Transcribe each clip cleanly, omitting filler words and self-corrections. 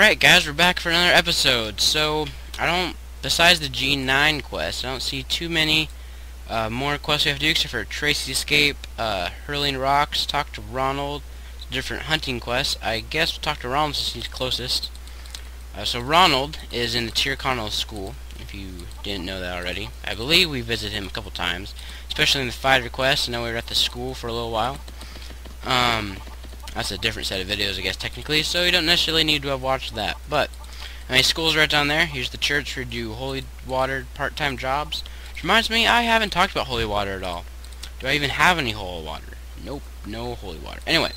Alright guys, we're back for another episode. So, besides the G9 quest, I don't see too many more quests we have to do except for Tracy escape, hurling rocks, talk to Ronald, different hunting quests. I guess we'll talk to Ronald since he's closest. So Ronald is in the Tircano school, if you didn't know that already. I believe we visited him a couple times, especially in the fighter quest. I know we were at the school for a little while. That's a different set of videos, I guess, technically, so you don't necessarily need to have watched that. But, I mean, school's right down there. Here's the church where we do holy water part-time jobs. Which reminds me, I haven't talked about holy water at all. Do I even have any holy water? Nope, no holy water. Anyway,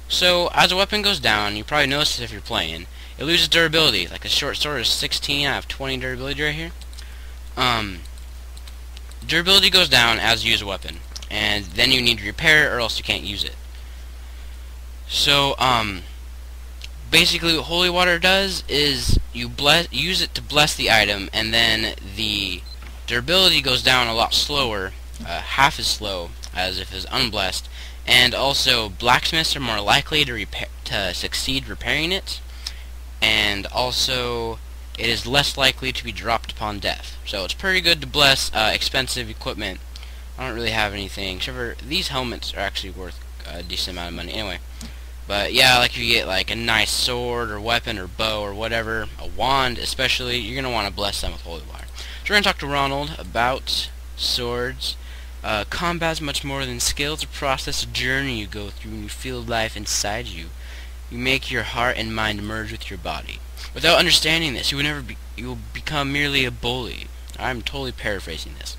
so as a weapon goes down, you probably notice this if you're playing, it loses durability. Like a short sword is 16, I have 20 durability right here. Durability goes down as you use a weapon, and then you need to repair it or else you can't use it. So, basically what holy water does is you use it to bless the item, and then the durability goes down a lot slower, half as slow as if it was unblessed, and also blacksmiths are more likely to succeed repairing it, and also it is less likely to be dropped upon death. So it's pretty good to bless expensive equipment. I don't really have anything, except for these helmets are actually worth a decent amount of money anyway. But yeah, like if you get like a nice sword or weapon or bow or whatever, a wand especially, you're going to want to bless them with holy water. So we're going to talk to Ronald about swords. Combat's much more than skill. It's a process, a journey you go through, and you feel life inside you. You make your heart and mind merge with your body. Without understanding this, you will become merely a bully. I'm totally paraphrasing this.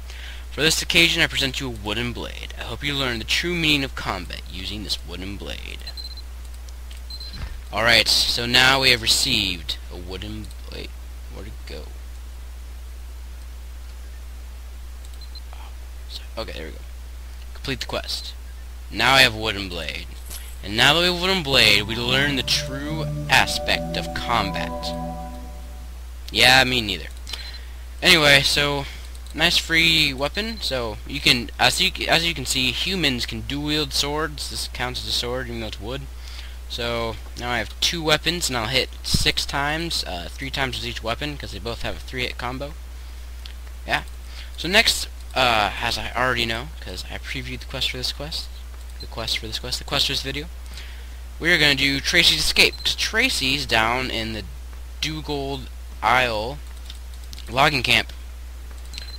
For this occasion, I present you a wooden blade. I hope you learn the true meaning of combat using this wooden blade. Alright, so now we have received a wooden blade. Where'd it go? Okay, there we go. Complete the quest. Now I have a wooden blade. And now that we have a wooden blade, we learn the true aspect of combat. Yeah, me neither. Anyway, so nice free weapon. So you can, as you can see, humans can dual wield swords. This counts as a sword, even though it's wood. So now I have 2 weapons, and I'll hit 6 times, 3 times with each weapon, because they both have a 3-hit combo. Yeah. So next, as I already know, because I previewed the quest for this video, we are going to do Tracy's escape. Tracy's down in the Dugald Isle logging camp.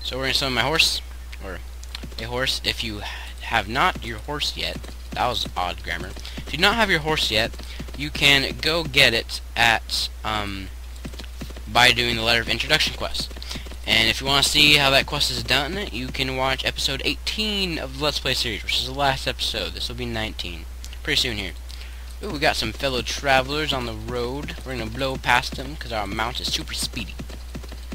So we're going to summon my horse, or a horse. If you have not your horse yet, that was odd grammar. If you do not have your horse yet, you can go get it at by doing the letter of introduction quest. And if you want to see how that quest is done, you can watch episode 18 of the Let's Play series, which is the last episode. This will be 19. Pretty soon here. Ooh, we got some fellow travelers on the road. We're going to blow past them because our mount is super speedy.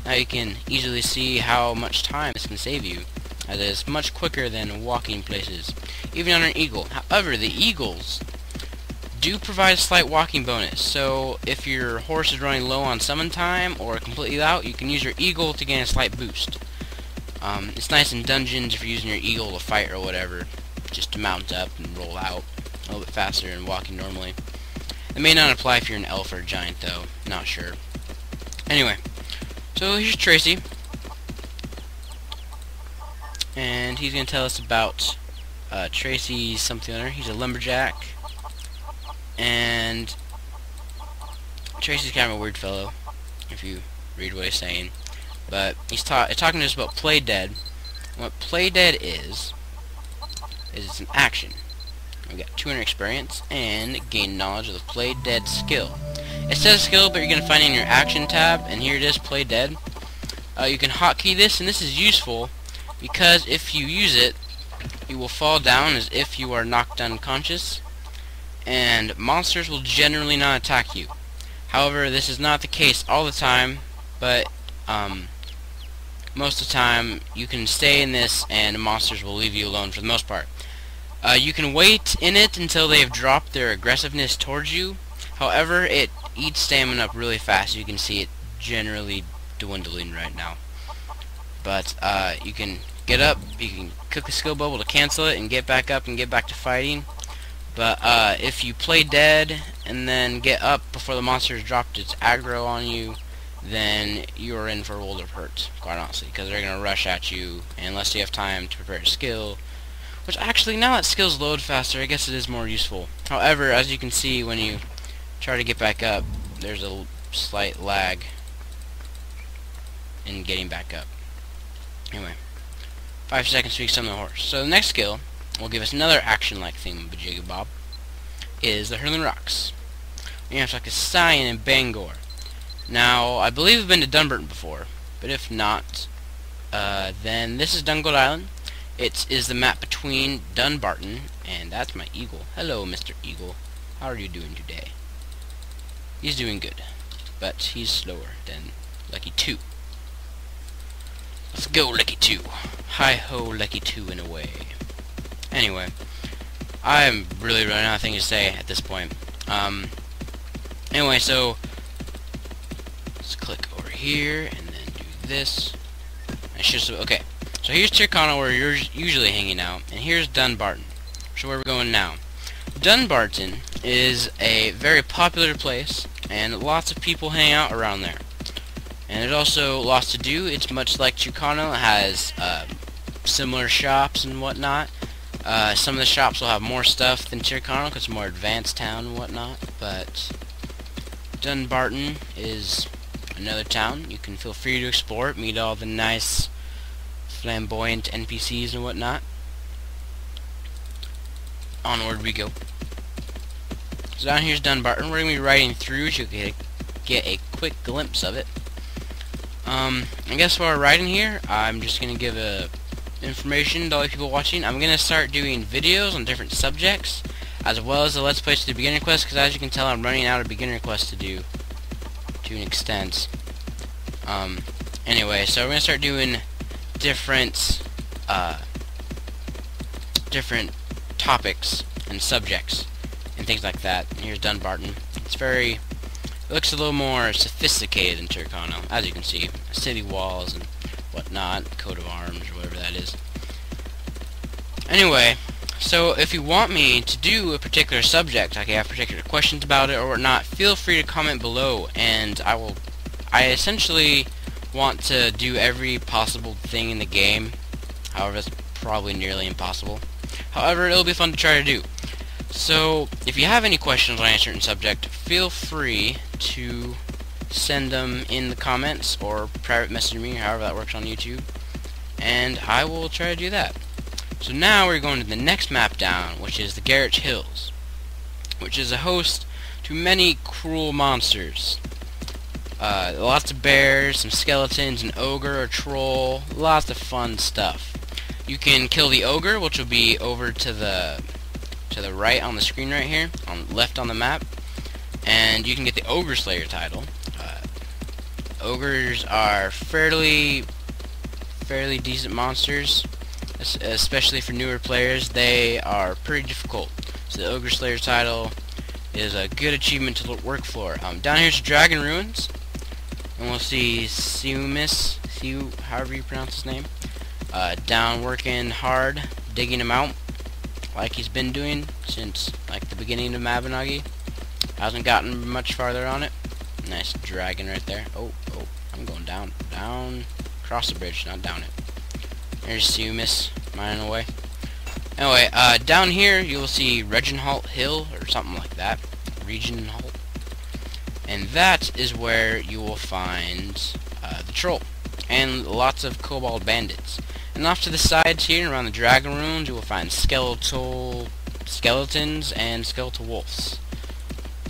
Now you can easily see how much time this can save you, as it is much quicker than walking places, even on an eagle. However, the eagles do provide a slight walking bonus, so if your horse is running low on summon time or completely out, you can use your eagle to gain a slight boost. It's nice in dungeons if you're using your eagle to fight or whatever, just to mount up and roll out a little bit faster than walking normally. It may not apply if you're an elf or a giant though, not sure. Anyway, so here's Tracy, and he's going to tell us about Tracy's something or other. He's a lumberjack, and Tracy's kind of a weird fellow, if you read what he's saying. But he's talking to us about Play Dead. What Play Dead is it's an action. We got 200 experience and gain knowledge of the Play Dead skill. It says skill, but you're going to find it in your action tab, and here it is, Play Dead. You can hotkey this, and this is useful because if you use it, you will fall down as if you are knocked unconscious, and monsters will generally not attack you. However, this is not the case all the time, but most of the time you can stay in this and monsters will leave you alone for the most part. You can wait in it until they have dropped their aggressiveness towards you. However, it eats stamina up really fast. You can see it generally dwindling right now. But you can get up, you can cook a skill bubble to cancel it and get back up and get back to fighting. But if you play dead and then get up before the monster's dropped its aggro on you, then you're in for a world of hurt, quite honestly, because they're going to rush at you unless you have time to prepare a skill. Which actually, now that skills load faster, I guess it is more useful. However, as you can see, when you try to get back up, there's a slight lag in getting back up. Anyway, 5 seconds to summon the horse. So the next skill will give us another action-like theme, Bob, is the Hurling Rocks. We have like a Cyan and Bangor. Now, I believe I've been to Dunbarton before, but if not, then this is Dungold Island. It is the map between Dunbarton, and that's my eagle. Hello, Mr. Eagle. How are you doing today? He's doing good, but he's slower than Lucky 2. Let's go, Lucky 2. Hi-ho, Lucky 2 in a way. Anyway, I'm really running out of things to say at this point. Anyway, so let's click over here and then do this. Okay, so here's Tyrconnell, where you're usually hanging out, and here's Dunbarton, so where we're going now. Dunbarton is a very popular place, and lots of people hang out around there. And there's also lots to do. It's much like Tyrconnell. It has similar shops and whatnot. Some of the shops will have more stuff than Tyrconnell because it's a more advanced town and whatnot. But Dunbarton is another town. You can feel free to explore it, meet all the nice, flamboyant NPCs and whatnot. Onward we go. So down here's Dunbarton. We're going to be riding through so you can get a quick glimpse of it. I guess while we're riding here, I'm just going to give information to all the people watching. I'm going to start doing videos on different subjects, as well as the Let's Play to the beginner quest, because as you can tell, I'm running out of beginner quests to do, to an extent. Anyway, so we're going to start doing different topics and subjects and things like that. And here's Dunbarton. It looks a little more sophisticated than Tyrconnell, as you can see. City walls and whatnot, coat of arms, or whatever that is. Anyway, so if you want me to do a particular subject, like you have particular questions about it or whatnot, feel free to comment below, and I essentially want to do every possible thing in the game. However, it's probably nearly impossible. However, it'll be fun to try to do. So, if you have any questions on a certain subject, feel free to send them in the comments or private message me, however that works on YouTube, and I will try to do that. So now we're going to the next map down, which is the Garroch Hills, which is a host to many cruel monsters. Lots of bears, some skeletons, an ogre, a troll, lots of fun stuff. You can kill the ogre, which will be over to the right on the screen right here, left on the map, and you can get the Ogre Slayer title. Ogres are fairly decent monsters, especially for newer players. They are pretty difficult, so the Ogre Slayer title is a good achievement to work for. Down here's Dragon Ruins, and we'll see Siumis, however you pronounce his name, down working hard, digging him out, like he's been doing since like the beginning of Mabinogi. Hasn't gotten much farther on it. Nice dragon right there. Oh, I'm going down, across the bridge, not down it. There's Siumis, mining away. Anyway, down here you will see Regenhalt Hill, or something like that. Regenhalt. And that is where you will find the troll, and lots of kobold bandits. And off to the sides here, around the Dragon Ruins, you will find skeletons and skeletal wolves.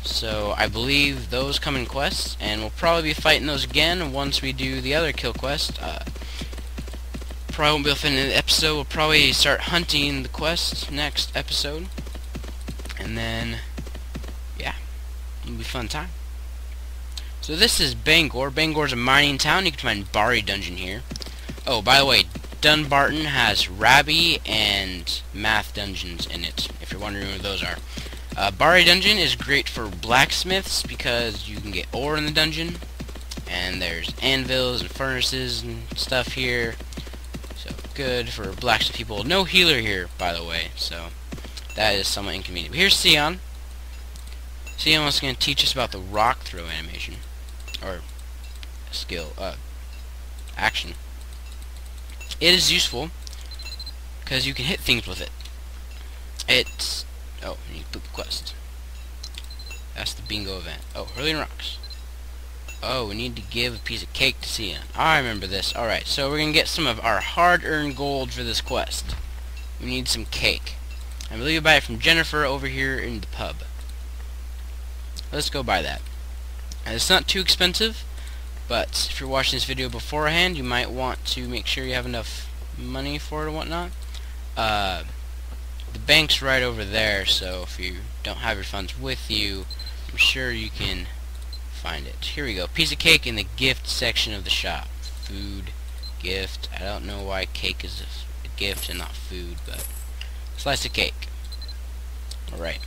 So I believe those come in quests, and we'll probably be fighting those again once we do the other kill quest. Probably won't be able to fit in the episode. We'll probably start hunting the quest next episode, and then yeah, it'll be a fun time. So this is Bangor. Bangor's a mining town. You can find Bari Dungeon here. Oh, by the way, Dunbarton has Rabby and Math dungeons in it, if you're wondering what those are. Bari Dungeon is great for blacksmiths because you can get ore in the dungeon, and there's anvils and furnaces and stuff here, so good for blacksmith people. No healer here, by the way, so that is somewhat inconvenient. But here's Sion. Sion was going to teach us about the rock throw animation. Or skill, action. It is useful because you can hit things with it. It's... oh, you need to put the quest. That's the bingo event. Oh, hurling rocks. Oh, we need to give a piece of cake to Sion. I remember this. Alright, so we're going to get some of our hard-earned gold for this quest. We need some cake. I believe you buy it from Jennifer over here in the pub. Let's go buy that. And it's not too expensive, but if you're watching this video beforehand, you might want to make sure you have enough money for it and whatnot. The bank's right over there, so if you don't have your funds with you, I'm sure you can find it. Here we go. Piece of cake in the gift section of the shop. Food, gift. I don't know why cake is a gift and not food, but slice of cake. Alright.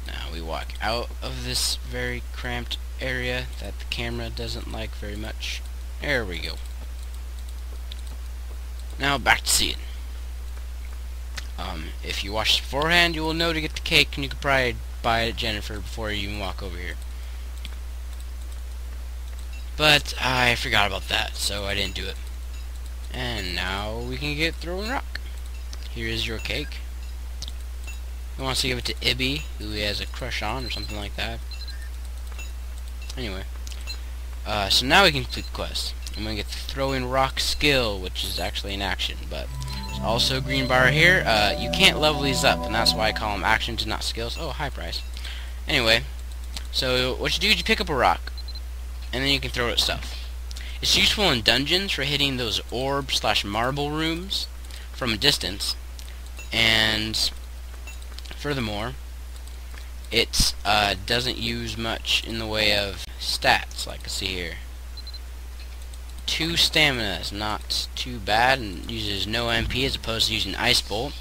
Now we walk out of this very cramped area that the camera doesn't like very much. There we go. Now back to Sion. If you watched beforehand, you will know to get the cake, and you could probably buy it at Jennifer before you even walk over here. But I forgot about that, so I didn't do it. And now we can get throwing rock. Here is your cake. He wants to give it to Ibby, who he has a crush on, or something like that. Anyway. So now we can complete the quest. I'm going to get the throwing rock skill, which is actually an action, but there's also a green bar here. You can't level these up, and that's why I call them actions and not skills. Oh, high price. Anyway, so what you do is you pick up a rock, and then you can throw it at stuff. It's useful in dungeons for hitting those orb/marble rooms from a distance, and furthermore, it doesn't use much in the way of stats, like I see here. 2 stamina is not too bad, and uses no MP as opposed to using Ice Bolt.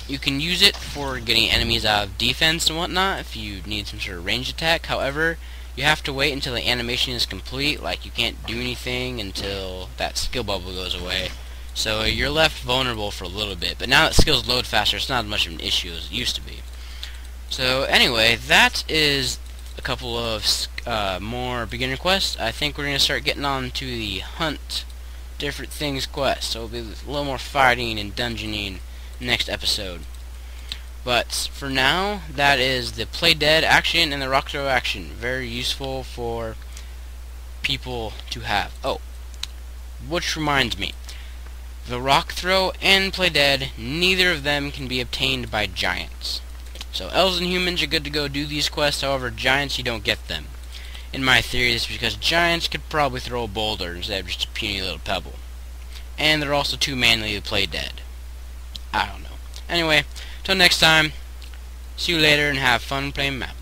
You can use it for getting enemies out of defense and whatnot if you need some sort of ranged attack. However, you have to wait until the animation is complete. Like, you can't do anything until that skill bubble goes away. So you're left vulnerable for a little bit. But now that skills load faster, it's not as much of an issue as it used to be. So anyway, that is a couple of more beginner quests. I think we're going to start getting on to the hunt different things quest. So it'll be a little more fighting and dungeoning next episode. But for now, that is the play dead action and the rock throw action. Very useful for people to have. Oh, which reminds me, the rock throw and play dead, neither of them can be obtained by giants. So elves and humans are good to go do these quests. However, giants, you don't get them. In my theory, this is because giants could probably throw a boulder instead of just a puny little pebble. And they're also too manly to play dead. I don't know. Anyway, till next time, see you later and have fun playing map.